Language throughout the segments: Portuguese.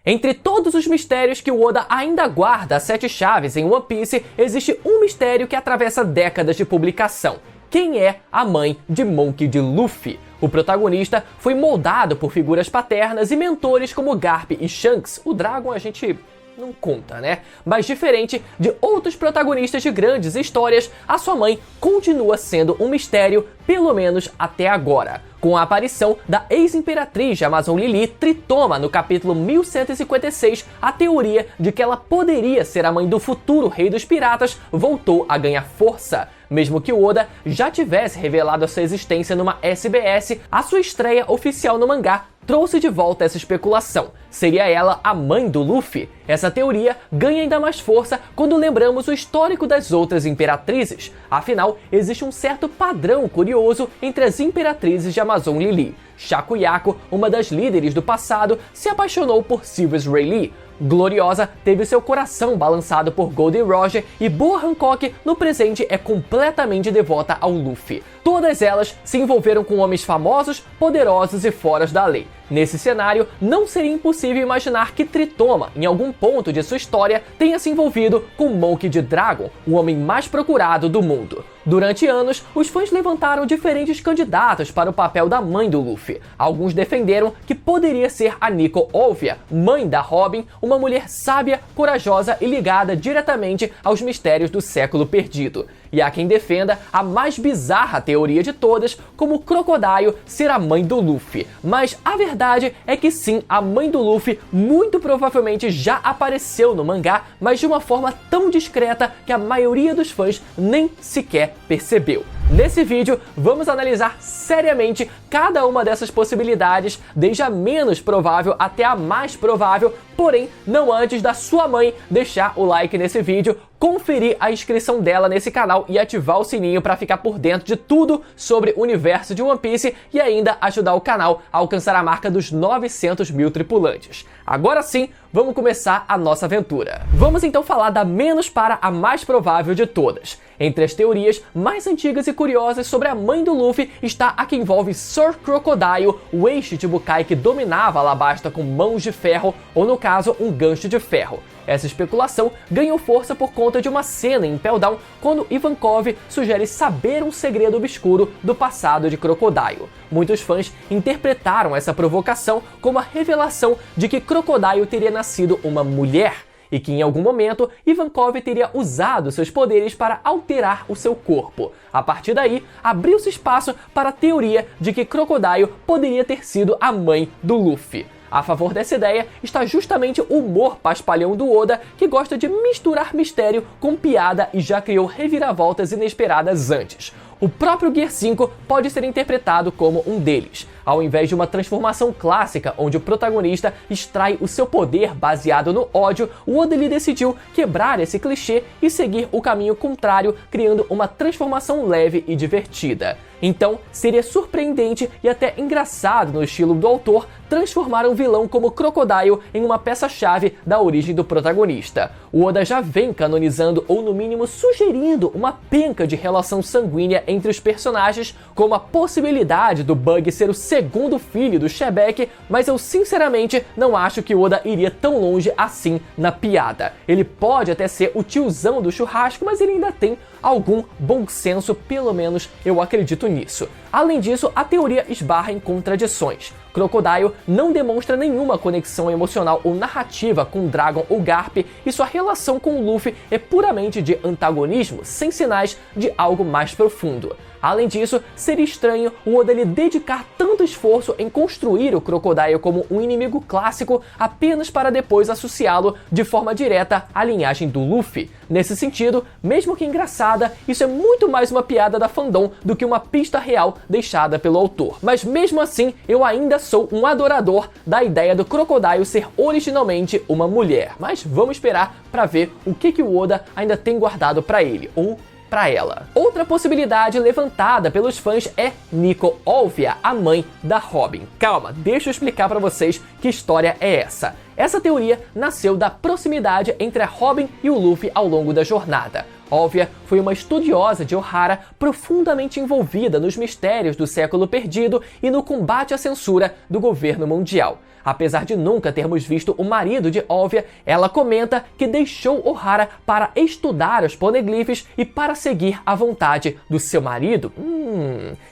Entre todos os mistérios que o Oda ainda guarda as 7 chaves em One Piece, existe um mistério que atravessa décadas de publicação. Quem é a mãe de Monkey D. Luffy? O protagonista foi moldado por figuras paternas e mentores como Garp e Shanks. O Dragon a gente não conta, né? Mas diferente de outros protagonistas de grandes histórias, a sua mãe continua sendo um mistério, pelo menos até agora. Com a aparição da ex-imperatriz de Amazon Lily, Tritoma, no capítulo 1156, a teoria de que ela poderia ser a mãe do futuro rei dos piratas voltou a ganhar força. Mesmo que o Oda já tivesse revelado a sua existência numa SBS, a sua estreia oficial no mangá trouxe de volta essa especulação. Seria ela a mãe do Luffy? Essa teoria ganha ainda mais força quando lembramos o histórico das outras imperatrizes. Afinal, existe um certo padrão curioso entre as imperatrizes de Amazon Lily. Shakuyaku, uma das líderes do passado, se apaixonou por Sylvius Rayleigh. Gloriosa teve seu coração balançado por Goldie Roger e Boa Hancock, no presente, é completamente devota ao Luffy. Todas elas se envolveram com homens famosos, poderosos e fora da lei. Nesse cenário, não seria impossível imaginar que Tritoma, em algum ponto de sua história, tenha se envolvido com Monkey D. Dragon, o homem mais procurado do mundo. Durante anos, os fãs levantaram diferentes candidatos para o papel da mãe do Luffy. Alguns defenderam que poderia ser a Nico Olvia, mãe da Robin, uma mulher sábia, corajosa e ligada diretamente aos mistérios do século perdido. E há quem defenda a mais bizarra teoria de todas, como Crocodile ser a mãe do Luffy. Mas a verdade é que sim, a mãe do Luffy muito provavelmente já apareceu no mangá, mas de uma forma tão discreta que a maioria dos fãs nem sequer percebeu. Nesse vídeo, vamos analisar seriamente cada uma dessas possibilidades, desde a menos provável até a mais provável, porém, não antes da sua mãe deixar o like nesse vídeo, conferir a inscrição dela nesse canal e ativar o sininho para ficar por dentro de tudo sobre o universo de One Piece e ainda ajudar o canal a alcançar a marca dos 900 mil tripulantes. Agora sim, vamos começar a nossa aventura. Vamos então falar da menos para a mais provável de todas. Entre as teorias mais antigas e curiosas sobre a mãe do Luffy está a que envolve Sir Crocodile, o ex-Chichibukai que dominava Alabasta com mãos de ferro, ou no caso, um gancho de ferro. Essa especulação ganhou força por conta de uma cena em Impel Down, quando Ivankov sugere saber um segredo obscuro do passado de Crocodile. Muitos fãs interpretaram essa provocação como a revelação de que Crocodile teria nascido uma mulher, e que em algum momento Ivankov teria usado seus poderes para alterar o seu corpo. A partir daí, abriu-se espaço para a teoria de que Crocodile poderia ter sido a mãe do Luffy. A favor dessa ideia está justamente o humor paspalhão do Oda, que gosta de misturar mistério com piada e já criou reviravoltas inesperadas antes. O próprio Gear 5 pode ser interpretado como um deles. Ao invés de uma transformação clássica, onde o protagonista extrai o seu poder baseado no ódio, o Oda decidiu quebrar esse clichê e seguir o caminho contrário, criando uma transformação leve e divertida. Então, seria surpreendente e até engraçado no estilo do autor transformar um vilão como Crocodile em uma peça-chave da origem do protagonista. O Oda já vem canonizando, ou no mínimo sugerindo, uma penca de relação sanguínea entre os personagens, como a possibilidade do Bug ser o segundo filho do Shebeck, mas eu sinceramente não acho que o Oda iria tão longe assim na piada. Ele pode até ser o tiozão do churrasco, mas ele ainda tem algum bom senso, pelo menos eu acredito nisso. Além disso, a teoria esbarra em contradições. Crocodile não demonstra nenhuma conexão emocional ou narrativa com Dragon ou Garp, e sua relação com o Luffy é puramente de antagonismo, sem sinais de algo mais profundo. Além disso, seria estranho o Oda dedicar tanto esforço em construir o Crocodile como um inimigo clássico apenas para depois associá-lo de forma direta à linhagem do Luffy. Nesse sentido, mesmo que engraçada, isso é muito mais uma piada da fandom do que uma pista real deixada pelo autor. Mas mesmo assim, eu ainda sou um adorador da ideia do Crocodile ser originalmente uma mulher. Mas vamos esperar para ver o que o Oda ainda tem guardado para ele, ou para ela. Outra possibilidade levantada pelos fãs é Nico Olvia, a mãe da Robin. Calma, deixa eu explicar para vocês que história é essa. Essa teoria nasceu da proximidade entre a Robin e o Luffy ao longo da jornada. Olvia foi uma estudiosa de Ohara profundamente envolvida nos mistérios do século perdido e no combate à censura do governo mundial. Apesar de nunca termos visto o marido de Óvia, ela comenta que deixou Ohara para estudar os poneglyphs e para seguir a vontade do seu marido.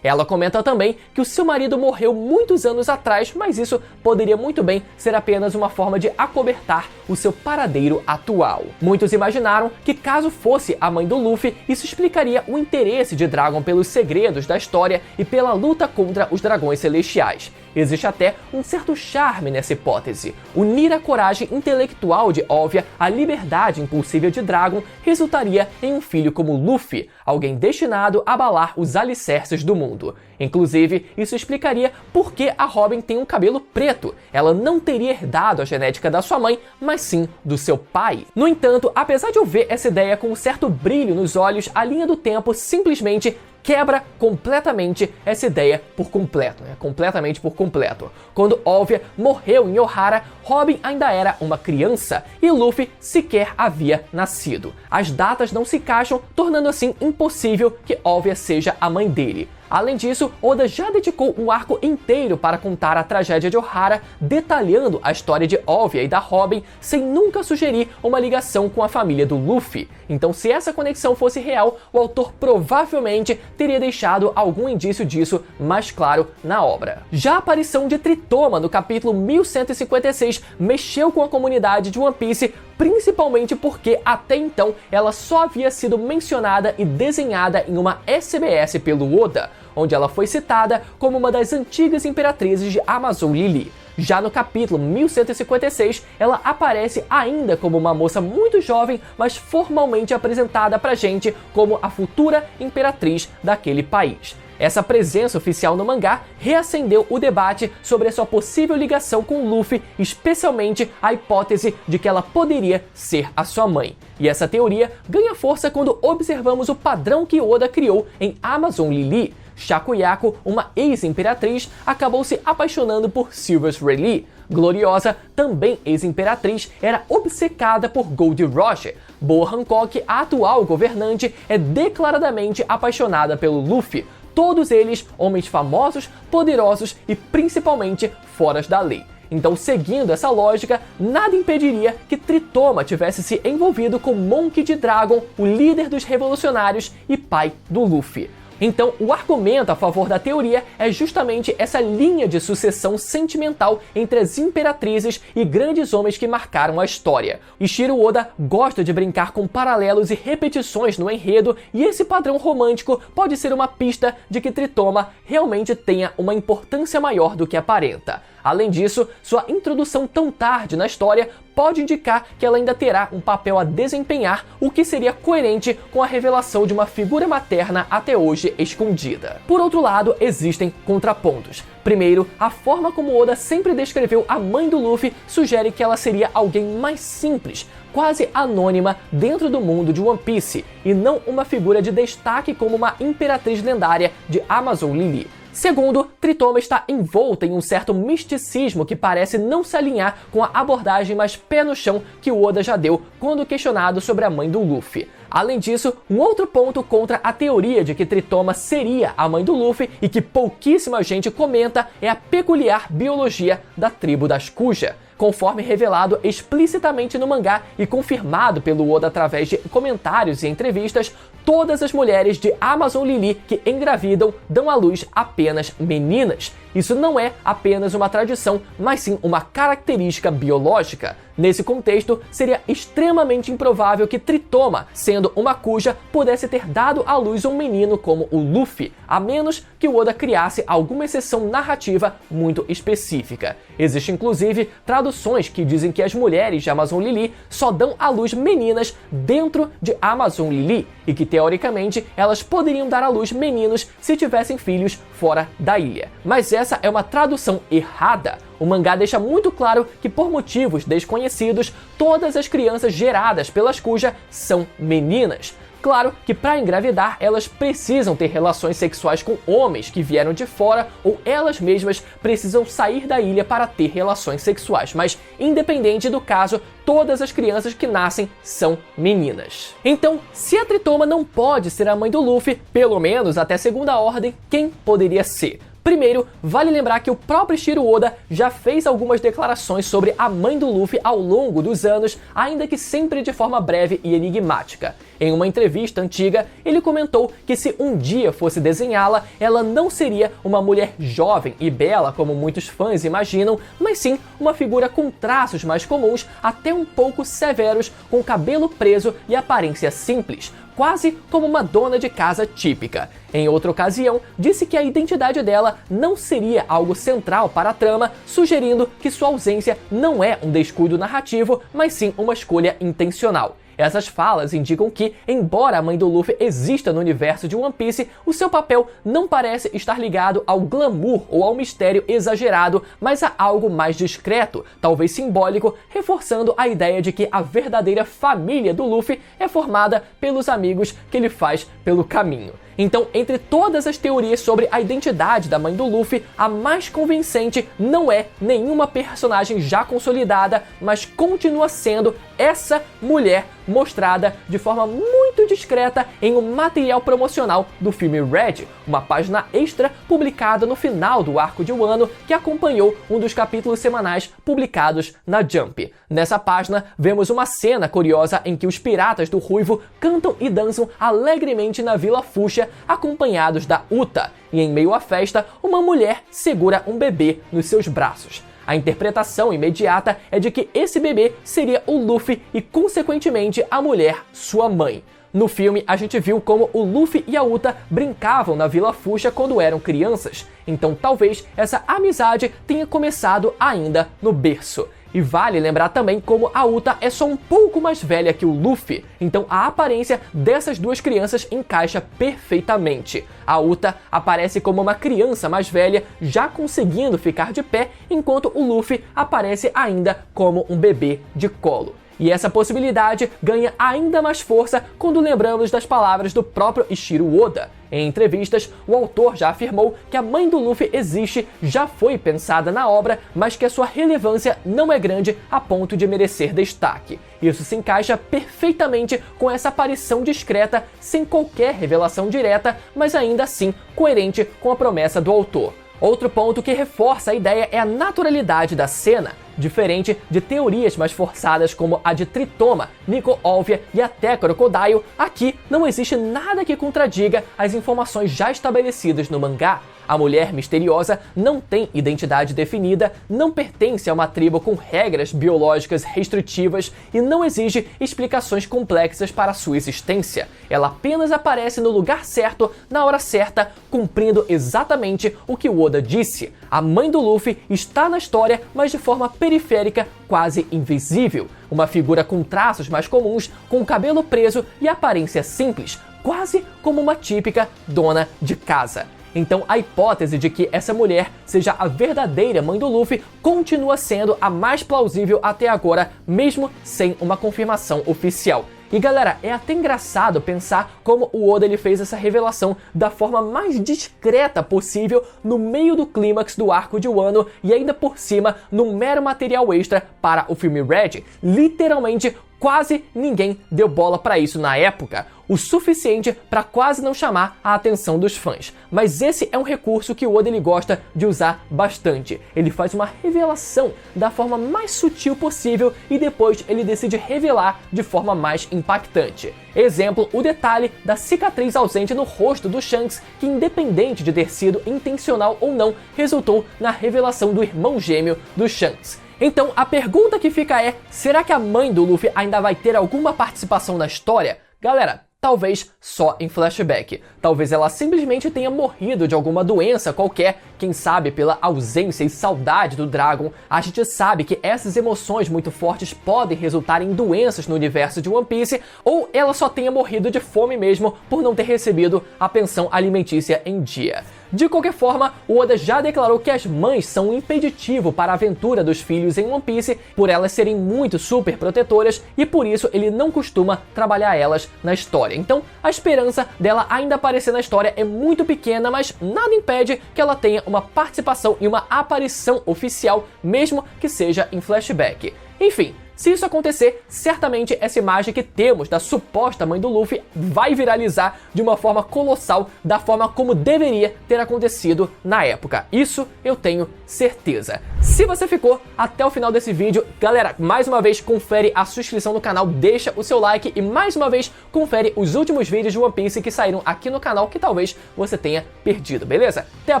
Ela comenta também que o seu marido morreu muitos anos atrás, mas isso poderia muito bem ser apenas uma forma de acobertar o seu paradeiro atual. Muitos imaginaram que caso fosse a mãe do Luffy, isso explicaria o interesse de Dragon pelos segredos da história e pela luta contra os dragões celestiais. Existe até um certo charme nessa hipótese. Unir a coragem intelectual de Óvia à liberdade impulsiva de Dragon resultaria em um filho como Luffy, alguém destinado a abalar os alicerces do mundo. Inclusive, isso explicaria por que a Robin tem um cabelo preto. Ela não teria herdado a genética da sua mãe, mas sim do seu pai. No entanto, apesar de eu ver essa ideia com um certo brilho nos olhos, a linha do tempo simplesmente quebra completamente essa ideia por completo, completamente por completo. Quando Óvia morreu em Ohara, Robin ainda era uma criança e Luffy sequer havia nascido. As datas não se encaixam, tornando assim impossível que Óvia seja a mãe dele. Além disso, Oda já dedicou um arco inteiro para contar a tragédia de Ohara, detalhando a história de Óvia e da Robin, sem nunca sugerir uma ligação com a família do Luffy. Então, se essa conexão fosse real, o autor provavelmente teria deixado algum indício disso mais claro na obra. Já a aparição de Tritoma no capítulo 1156 mexeu com a comunidade de One Piece, principalmente porque até então ela só havia sido mencionada e desenhada em uma SBS pelo Oda, onde ela foi citada como uma das antigas imperatrizes de Amazon Lily. Já no capítulo 1156, ela aparece ainda como uma moça muito jovem, mas formalmente apresentada pra gente como a futura imperatriz daquele país. Essa presença oficial no mangá reacendeu o debate sobre a sua possível ligação com Luffy, especialmente a hipótese de que ela poderia ser a sua mãe. E essa teoria ganha força quando observamos o padrão que Oda criou em Amazon Lily. Shakuyaku, uma ex-imperatriz, acabou se apaixonando por Silvers Rayleigh. Gloriosa, também ex-imperatriz, era obcecada por Gold Roger. Boa Hancock, a atual governante, é declaradamente apaixonada pelo Luffy. Todos eles homens famosos, poderosos e principalmente fora da lei. Então, seguindo essa lógica, nada impediria que Tritoma tivesse se envolvido com Monkey D. Dragon, o líder dos revolucionários e pai do Luffy. Então, o argumento a favor da teoria é justamente essa linha de sucessão sentimental entre as imperatrizes e grandes homens que marcaram a história. Ishiro Oda gosta de brincar com paralelos e repetições no enredo, e esse padrão romântico pode ser uma pista de que Tritoma realmente tenha uma importância maior do que aparenta. Além disso, sua introdução tão tarde na história pode indicar que ela ainda terá um papel a desempenhar, o que seria coerente com a revelação de uma figura materna até hoje escondida. Por outro lado, existem contrapontos. Primeiro, a forma como Oda sempre descreveu a mãe do Luffy sugere que ela seria alguém mais simples, quase anônima dentro do mundo de One Piece, e não uma figura de destaque como uma imperatriz lendária de Amazon Lily. Segundo, Tritoma está envolta em um certo misticismo que parece não se alinhar com a abordagem mais pé no chão que o Oda já deu quando questionado sobre a mãe do Luffy. Além disso, um outro ponto contra a teoria de que Tritoma seria a mãe do Luffy e que pouquíssima gente comenta é a peculiar biologia da tribo das Kuja. Conforme revelado explicitamente no mangá e confirmado pelo Oda através de comentários e entrevistas, todas as mulheres de Amazon Lily que engravidam dão à luz apenas meninas. Isso não é apenas uma tradição, mas sim uma característica biológica. Nesse contexto, seria extremamente improvável que Tritoma, sendo uma Kuja, pudesse ter dado à luz um menino como o Luffy, a menos que o Oda criasse alguma exceção narrativa muito específica. Existe inclusive traduções que dizem que as mulheres de Amazon Lily só dão à luz meninas dentro de Amazon Lily, e que teoricamente elas poderiam dar à luz meninos se tivessem filhos fora da ilha. Mas essa é uma tradução errada. O mangá deixa muito claro que, por motivos desconhecidos, todas as crianças geradas pelas Kuja são meninas. Claro que para engravidar elas precisam ter relações sexuais com homens que vieram de fora ou elas mesmas precisam sair da ilha para ter relações sexuais, mas independente do caso, todas as crianças que nascem são meninas. Então, se a Tritoma não pode ser a mãe do Luffy, pelo menos até segunda ordem, quem poderia ser? Primeiro, vale lembrar que o próprio Eiichiro Oda já fez algumas declarações sobre a mãe do Luffy ao longo dos anos, ainda que sempre de forma breve e enigmática. Em uma entrevista antiga, ele comentou que se um dia fosse desenhá-la, ela não seria uma mulher jovem e bela como muitos fãs imaginam, mas sim uma figura com traços mais comuns, até um pouco severos, com cabelo preso e aparência simples, quase como uma dona de casa típica. Em outra ocasião, disse que a identidade dela não seria algo central para a trama, sugerindo que sua ausência não é um descuido narrativo, mas sim uma escolha intencional. Essas falas indicam que, embora a mãe do Luffy exista no universo de One Piece, o seu papel não parece estar ligado ao glamour ou ao mistério exagerado, mas a algo mais discreto, talvez simbólico, reforçando a ideia de que a verdadeira família do Luffy é formada pelos amigos que ele faz pelo caminho. Então, entre todas as teorias sobre a identidade da mãe do Luffy, a mais convincente não é nenhuma personagem já consolidada, mas continua sendo essa mulher mostrada de forma muito discreta em um material promocional do filme Red, uma página extra publicada no final do arco de Wano que acompanhou um dos capítulos semanais publicados na Jump. Nessa página, vemos uma cena curiosa em que os piratas do Ruivo cantam e dançam alegremente na Vila Fuchsia, acompanhados da Uta, e em meio à festa, uma mulher segura um bebê nos seus braços. A interpretação imediata é de que esse bebê seria o Luffy e, consequentemente, a mulher, sua mãe. No filme, a gente viu como o Luffy e a Uta brincavam na Vila Fuchsia quando eram crianças, então talvez essa amizade tenha começado ainda no berço. E vale lembrar também como a Uta é só um pouco mais velha que o Luffy, então a aparência dessas duas crianças encaixa perfeitamente. A Uta aparece como uma criança mais velha, já conseguindo ficar de pé, enquanto o Luffy aparece ainda como um bebê de colo. E essa possibilidade ganha ainda mais força quando lembramos das palavras do próprio Eiichiro Oda. Em entrevistas, o autor já afirmou que a mãe do Luffy existe, já foi pensada na obra, mas que a sua relevância não é grande a ponto de merecer destaque. Isso se encaixa perfeitamente com essa aparição discreta, sem qualquer revelação direta, mas ainda assim coerente com a promessa do autor. Outro ponto que reforça a ideia é a naturalidade da cena. Diferente de teorias mais forçadas como a de Tritoma, Nico Olvia e até Crocodile, aqui não existe nada que contradiga as informações já estabelecidas no mangá. A mulher misteriosa não tem identidade definida, não pertence a uma tribo com regras biológicas restritivas e não exige explicações complexas para sua existência. Ela apenas aparece no lugar certo, na hora certa, cumprindo exatamente o que o Oda disse. A mãe do Luffy está na história, mas de forma periférica, quase invisível. Uma figura com traços mais comuns, com o cabelo preso e aparência simples, quase como uma típica dona de casa. Então a hipótese de que essa mulher seja a verdadeira mãe do Luffy continua sendo a mais plausível até agora, mesmo sem uma confirmação oficial. E galera, é até engraçado pensar como o Oda ele fez essa revelação da forma mais discreta possível no meio do clímax do arco de Wano e ainda por cima num mero material extra para o filme Red. Literalmente quase ninguém deu bola para isso na época, o suficiente para quase não chamar a atenção dos fãs. Mas esse é um recurso que o Oda ele gosta de usar bastante. Ele faz uma revelação da forma mais sutil possível e depois ele decide revelar de forma mais impactante. Exemplo, o detalhe da cicatriz ausente no rosto do Shanks, que independente de ter sido intencional ou não, resultou na revelação do irmão gêmeo do Shanks. Então a pergunta que fica é, será que a mãe do Luffy ainda vai ter alguma participação na história? Galera, talvez só em flashback. Talvez ela simplesmente tenha morrido de alguma doença qualquer, quem sabe pela ausência e saudade do Dragon. A gente sabe que essas emoções muito fortes podem resultar em doenças no universo de One Piece, ou ela só tenha morrido de fome mesmo por não ter recebido a pensão alimentícia em dia. De qualquer forma, o Oda já declarou que as mães são um impeditivo para a aventura dos filhos em One Piece, por elas serem muito super protetoras e por isso ele não costuma trabalhar elas na história. Então, a esperança dela ainda aparecer na história é muito pequena, mas nada impede que ela tenha uma participação e uma aparição oficial, mesmo que seja em flashback. Enfim, se isso acontecer, certamente essa imagem que temos da suposta mãe do Luffy vai viralizar de uma forma colossal, da forma como deveria ter acontecido na época. Isso eu tenho certeza. Se você ficou até o final desse vídeo, galera, mais uma vez confere a sua inscrição no canal, deixa o seu like e mais uma vez confere os últimos vídeos de One Piece que saíram aqui no canal que talvez você tenha perdido, beleza? Até a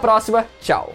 próxima, tchau!